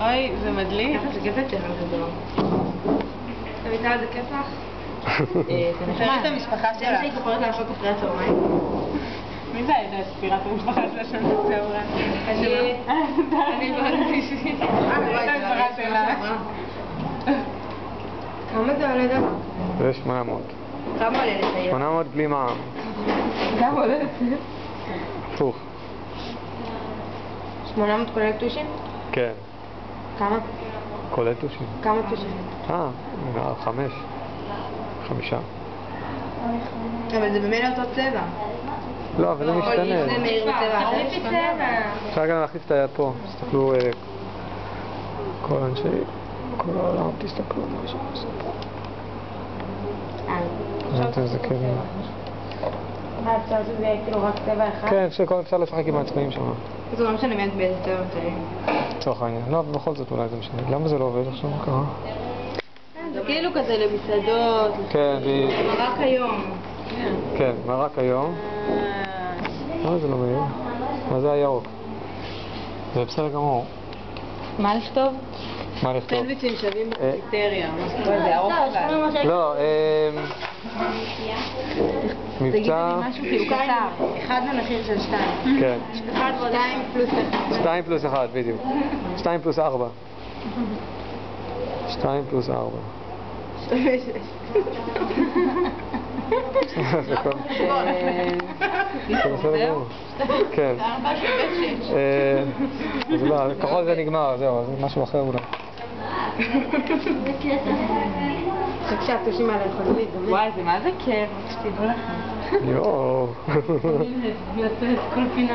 אוי, זה מדליק. ככה זה כיף יותר, זה לא. אתה מצטער על זה כיף לך? זה נחמד. את המשפחה זה שלה. מה שהיית יכולת לעשות אחרי הצהריים? מי זה הייתה ספירת המשפחה שלה שם בצהריים? אני בראתי שלי. כמה זה עולה דבר? זה 800. כמה עולה לצייר? 800 בלי מע"מ. כמה עולה לצייר? הפוך. 800 כולל טושים? כן. כמה? כולל טושים. כמה טושים? 5. 5. אבל זה במילא אותו צבע. לא, אבל זה משתנה. זה מאיר בצבע אחר. אפשר גם להחליף את היד פה. תסתכלו, כל אנשי, כל העולם, תסתכלו מה שעושה פה. ראיתם איזה כיף. אפשר שזה יהיה כאילו רק צבע אחד? כן, אפשר לשחק עם העצמאים שם. זה לא משנה באמת באיזה צבע מציירים. לצורך העניין. לא, בכל זאת אולי זה משנה. למה זה לא עובד עכשיו? מה קרה? זה כאילו כזה למסעדות. כן, מרק היום. כן, מרק היום. למה זה לא מעיר? מה זה הירוק? זה בסדר גמור. מה לכתוב? מה לכתוב? סנדוויצ'ים שווים בקטריה. זה ארוך אבל. לא, מבצע... תגידי לי משהו כאילו קצר. אחד במחיר של 2. כן. 2 פלוס 1. 2 פלוס 1, בדיוק. 2 פלוס 4. 2 פלוס 4. זה כל... זה בסדר גמור. כן. 4 שווה 6. אז לא, ככל זה נגמר, זהו, זה משהו אחר אולי. בבקשה, התושים האלה יכולים להתגמר. וואי, זה מה זה כיף, שתדעו לכם. יואו. יוצאת כל פינה.